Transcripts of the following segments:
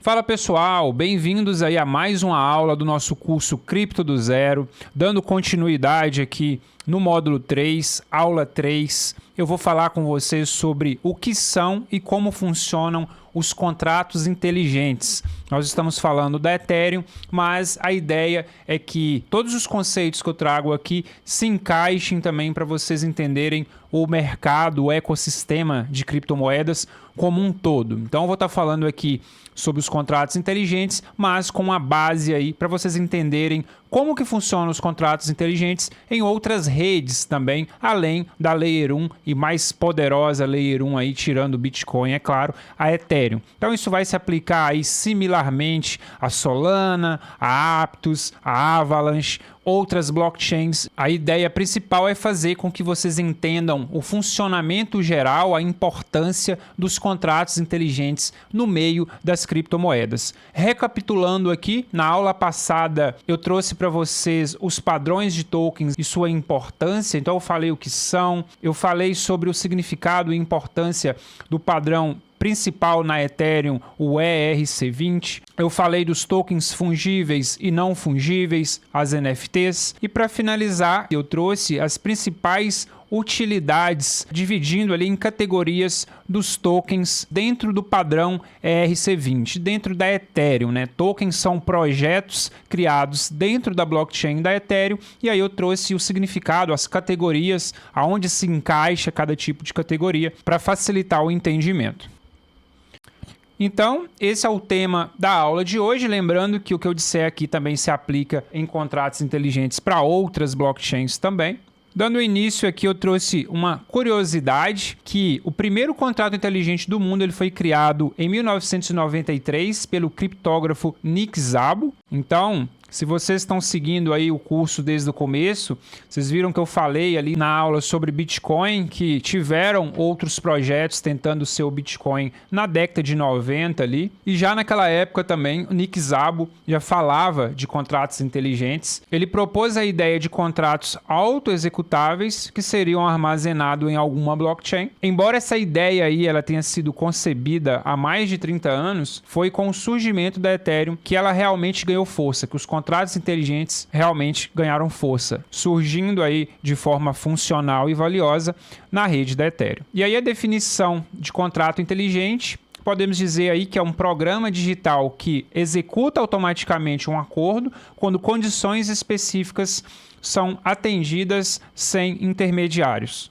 Fala pessoal, bem-vindos aí a mais uma aula do nosso curso Cripto do Zero, dando continuidade aqui no módulo 3, aula 3. Eu vou falar com vocês sobre o que são e como funcionam os contratos inteligentes. Nós estamos falando da Ethereum, mas a ideia é que todos os conceitos que eu trago aqui se encaixem também para vocês entenderem o mercado, o ecossistema de criptomoedas como um todo. Então eu vou estar falando aqui sobre os contratos inteligentes, mas com uma base aí para vocês entenderem como que funcionam os contratos inteligentes em outras redes também, além da Layer 1 e mais poderosa Layer 1 aí, tirando o Bitcoin, é claro, a Ethereum. Então isso vai se aplicar aí similarmente a Solana, a Aptos, a Avalanche, outras blockchains. A ideia principal é fazer com que vocês entendam o funcionamento geral, a importância dos contratos inteligentes no meio das criptomoedas. Recapitulando aqui, na aula passada eu trouxe para vocês os padrões de tokens e sua importância. Então eu falei o que são, eu falei sobre o significado e importância do padrão principal na Ethereum, o ERC20. Eu falei dos tokens fungíveis e não fungíveis, as NFTs. E para finalizar, eu trouxe as principais utilidades, dividindo ali em categorias dos tokens dentro do padrão ERC20, dentro da Ethereum, né? Tokens são projetos criados dentro da blockchain da Ethereum, e aí eu trouxe o significado, as categorias, aonde se encaixa cada tipo de categoria, para facilitar o entendimento. Então, esse é o tema da aula de hoje, lembrando que o que eu disser aqui também se aplica em contratos inteligentes para outras blockchains também. Dando início aqui, eu trouxe uma curiosidade que o primeiro contrato inteligente do mundo ele foi criado em 1993 pelo criptógrafo Nick Szabo. Então, se vocês estão seguindo aí o curso desde o começo, vocês viram que eu falei ali na aula sobre Bitcoin, que tiveram outros projetos tentando ser o Bitcoin na década de 90 ali. E já naquela época também, o Nick Szabo já falava de contratos inteligentes. Ele propôs a ideia de contratos autoexecutáveis que seriam armazenados em alguma blockchain. Embora essa ideia aí ela tenha sido concebida há mais de 30 anos, foi com o surgimento da Ethereum que ela realmente ganhou força, que os contratos inteligentes realmente ganharam força, surgindo aí de forma funcional e valiosa na rede da Ethereum. E aí a definição de contrato inteligente, podemos dizer aí que é um programa digital que executa automaticamente um acordo quando condições específicas são atendidas sem intermediários.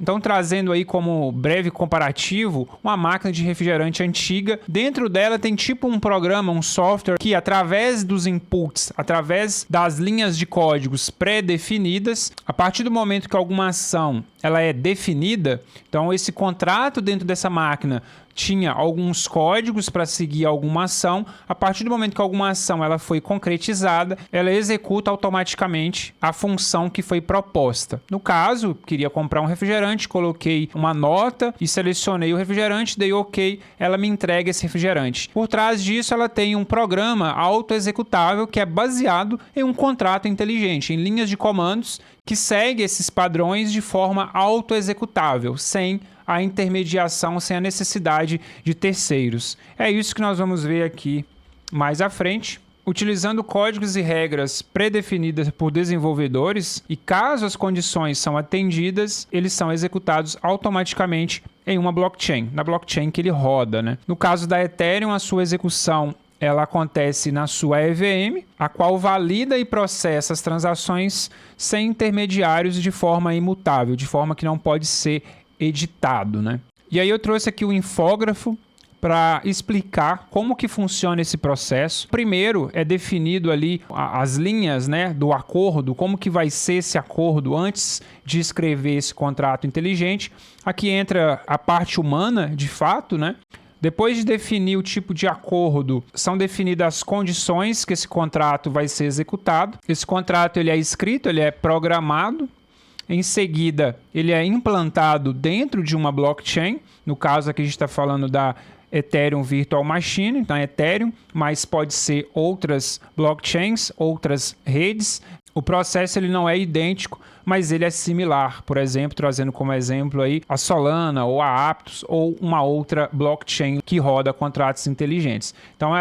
Então, trazendo aí como breve comparativo, uma máquina de refrigerante antiga, dentro dela tem tipo um programa, um software que através dos inputs, através das linhas de códigos pré-definidas, a partir do momento que alguma ação ela é definida, então esse contrato dentro dessa máquina tinha alguns códigos para seguir alguma ação. A partir do momento que alguma ação ela foi concretizada, ela executa automaticamente a função que foi proposta. No caso, queria comprar um refrigerante, coloquei uma nota e selecionei o refrigerante, dei OK, ela me entrega esse refrigerante. Por trás disso, ela tem um programa autoexecutável que é baseado em um contrato inteligente, em linhas de comandos que segue esses padrões de forma autoexecutável, sem a intermediação, sem a necessidade de terceiros. É isso que nós vamos ver aqui mais à frente. Utilizando códigos e regras pré-definidas por desenvolvedores, e caso as condições são atendidas, eles são executados automaticamente em uma blockchain, na blockchain que ele roda, né? No caso da Ethereum, a sua execução ela acontece na sua EVM, a qual valida e processa as transações sem intermediários de forma imutável, de forma que não pode ser editado, né? E aí eu trouxe aqui o infógrafo para explicar como que funciona esse processo. Primeiro é definido ali as linhas, né, do acordo, como que vai ser esse acordo antes de escrever esse contrato inteligente. Aqui entra a parte humana, de fato, né? Depois de definir o tipo de acordo, são definidas as condições que esse contrato vai ser executado. Esse contrato ele é escrito, ele é programado. Em seguida, ele é implantado dentro de uma blockchain. No caso aqui a gente está falando da Ethereum Virtual Machine, então Ethereum, mas pode ser outras blockchains, outras redes. O processo ele não é idêntico, mas ele é similar. Por exemplo, trazendo como exemplo aí a Solana ou a Aptos ou uma outra blockchain que roda contratos inteligentes. Então,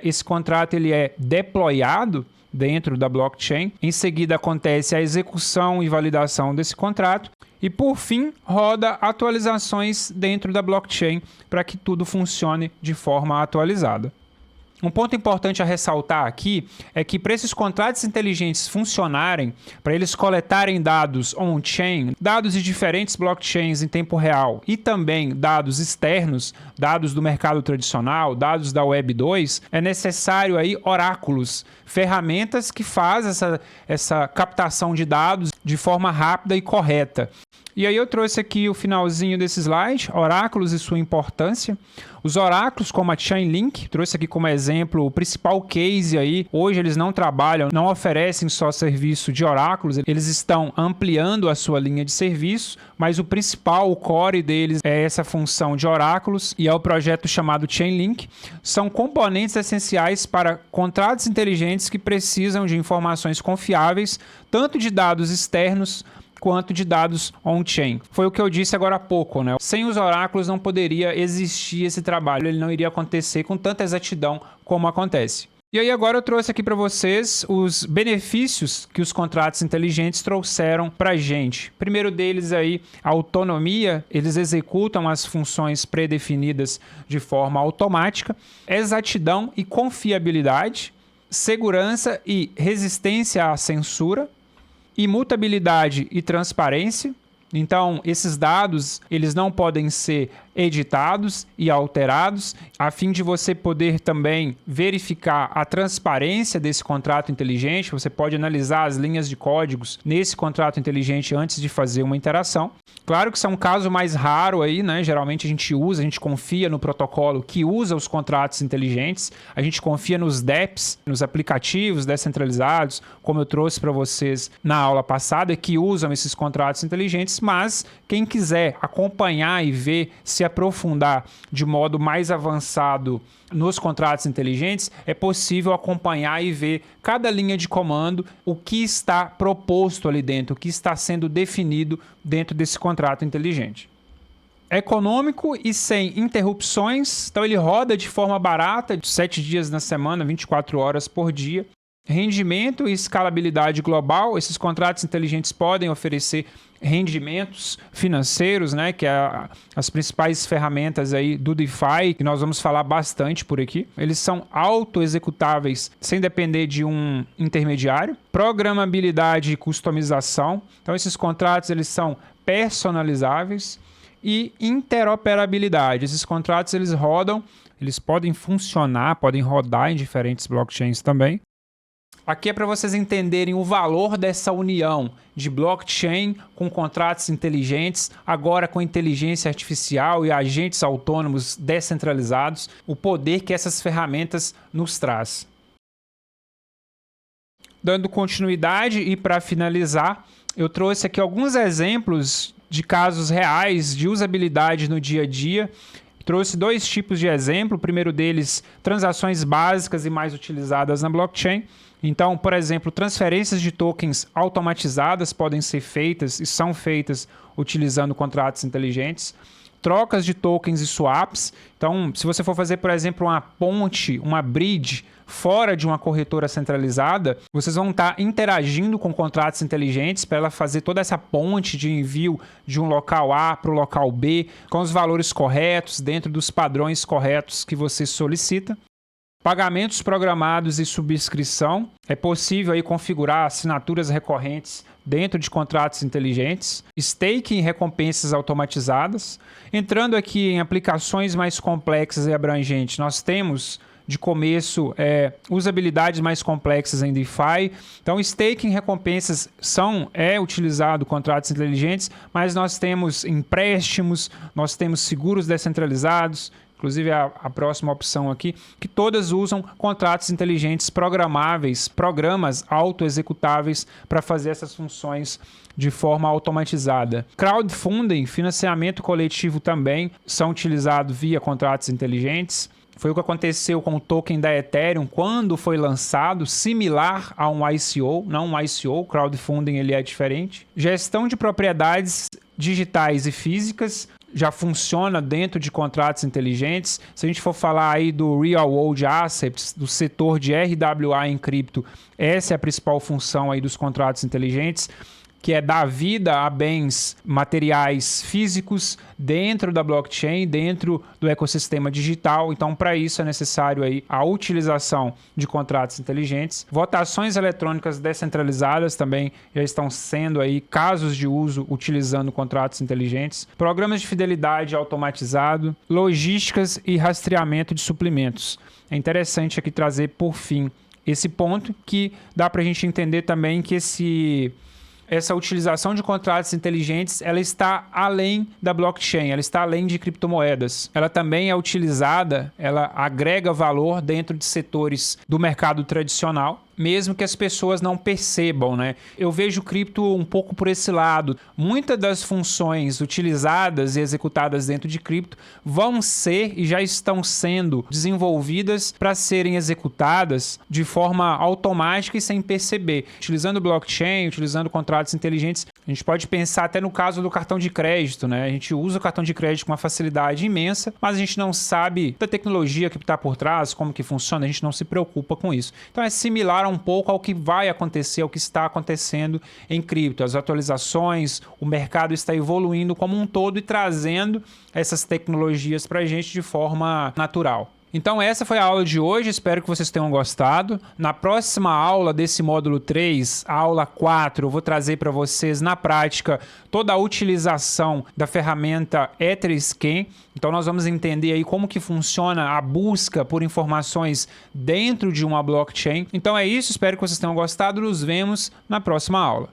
esse contrato ele é deployado dentro da blockchain. Em seguida, acontece a execução e validação desse contrato. E, por fim, roda atualizações dentro da blockchain para que tudo funcione de forma atualizada. Um ponto importante a ressaltar aqui é que para esses contratos inteligentes funcionarem, para eles coletarem dados on-chain, dados de diferentes blockchains em tempo real e também dados externos, dados do mercado tradicional, dados da Web 2, é necessário aí oráculos, ferramentas que fazem essa captação de dados de forma rápida e correta. E aí eu trouxe aqui o finalzinho desse slide, oráculos e sua importância. Os oráculos como a Chainlink, trouxe aqui como exemplo o principal case aí. Hoje eles não trabalham, não oferecem só serviço de oráculos, eles estão ampliando a sua linha de serviço, mas o principal, o core deles é essa função de oráculos e é o projeto chamado Chainlink. São componentes essenciais para contratos inteligentes que precisam de informações confiáveis, tanto de dados externos quanto de dados on-chain. Foi o que eu disse agora há pouco, né? Sem os oráculos não poderia existir esse trabalho, ele não iria acontecer com tanta exatidão como acontece. E aí agora eu trouxe aqui para vocês os benefícios que os contratos inteligentes trouxeram para a gente. Primeiro deles aí, a autonomia, eles executam as funções pré-definidas de forma automática, exatidão e confiabilidade, segurança e resistência à censura, imutabilidade e transparência. Então, esses dados, eles não podem ser editados e alterados, a fim de você poder também verificar a transparência desse contrato inteligente. Você pode analisar as linhas de códigos nesse contrato inteligente antes de fazer uma interação. Claro que isso é um caso mais raro aí, né? Geralmente a gente confia no protocolo que usa os contratos inteligentes, a gente confia nos DEPs, nos aplicativos descentralizados, como eu trouxe para vocês na aula passada, que usam esses contratos inteligentes, mas quem quiser acompanhar e ver, se aprofundar de modo mais avançado nos contratos inteligentes, é possível acompanhar e ver cada linha de comando, o que está proposto ali dentro, o que está sendo definido dentro desse contrato inteligente. Econômico e sem interrupções, então ele roda de forma barata, 7 dias na semana, 24 horas por dia. Rendimento e escalabilidade global, esses contratos inteligentes podem oferecer rendimentos financeiros, né, que é as principais ferramentas aí do DeFi, que nós vamos falar bastante por aqui. Eles são auto-executáveis sem depender de um intermediário. Programabilidade e customização, então esses contratos eles são personalizáveis. E interoperabilidade, esses contratos eles rodam, eles podem funcionar, podem rodar em diferentes blockchains também. Aqui é para vocês entenderem o valor dessa união de blockchain com contratos inteligentes, agora com inteligência artificial e agentes autônomos descentralizados, o poder que essas ferramentas nos traz. Dando continuidade e para finalizar, eu trouxe aqui alguns exemplos de casos reais de usabilidade no dia a dia. Trouxe 2 tipos de exemplo. O primeiro deles, transações básicas e mais utilizadas na blockchain. Então, por exemplo, transferências de tokens automatizadas podem ser feitas e são feitas utilizando contratos inteligentes. Trocas de tokens e swaps. Então, se você for fazer, por exemplo, uma ponte, uma bridge fora de uma corretora centralizada, vocês vão estar interagindo com contratos inteligentes para ela fazer toda essa ponte de envio de um local A para o local B, com os valores corretos, dentro dos padrões corretos que você solicita. Pagamentos programados e subscrição. É possível aí configurar assinaturas recorrentes dentro de contratos inteligentes. Staking e recompensas automatizadas. Entrando aqui em aplicações mais complexas e abrangentes, nós temos de começo usabilidades mais complexas em DeFi. Então, staking e recompensas é utilizado contratos inteligentes, mas nós temos empréstimos, nós temos seguros descentralizados, inclusive a próxima opção aqui, que todas usam contratos inteligentes programáveis, programas auto-executáveis para fazer essas funções de forma automatizada. Crowdfunding, financiamento coletivo também são utilizados via contratos inteligentes. Foi o que aconteceu com o token da Ethereum quando foi lançado, similar a um ICO, não um ICO, crowdfunding ele é diferente. Gestão de propriedades digitais e físicas já funciona dentro de contratos inteligentes. Se a gente for falar aí do Real World Assets, do setor de RWA em cripto, essa é a principal função aí dos contratos inteligentes, que é dar vida a bens materiais físicos dentro da blockchain, dentro do ecossistema digital. Então, para isso é necessário aí a utilização de contratos inteligentes. Votações eletrônicas descentralizadas também já estão sendo aí casos de uso utilizando contratos inteligentes. Programas de fidelidade automatizado, logísticas e rastreamento de suprimentos. É interessante aqui trazer, por fim, esse ponto que dá para a gente entender também que essa utilização de contratos inteligentes, ela está além da blockchain, ela está além de criptomoedas. Ela também é utilizada, ela agrega valor dentro de setores do mercado tradicional, mesmo que as pessoas não percebam, né? Eu vejo cripto um pouco por esse lado. Muitas das funções utilizadas e executadas dentro de cripto vão ser e já estão sendo desenvolvidas para serem executadas de forma automática e sem perceber. Utilizando blockchain, utilizando contratos inteligentes, a gente pode pensar até no caso do cartão de crédito, né? A gente usa o cartão de crédito com uma facilidade imensa, mas a gente não sabe da tecnologia que está por trás, como que funciona, a gente não se preocupa com isso. Então é similar um pouco ao que vai acontecer, ao que está acontecendo em cripto. As atualizações, o mercado está evoluindo como um todo e trazendo essas tecnologias para a gente de forma natural. Então essa foi a aula de hoje, espero que vocês tenham gostado. Na próxima aula desse módulo 3, a aula 4, eu vou trazer para vocês na prática toda a utilização da ferramenta Etherscan. Então nós vamos entender aí como que funciona a busca por informações dentro de uma blockchain. Então é isso, espero que vocês tenham gostado, nos vemos na próxima aula.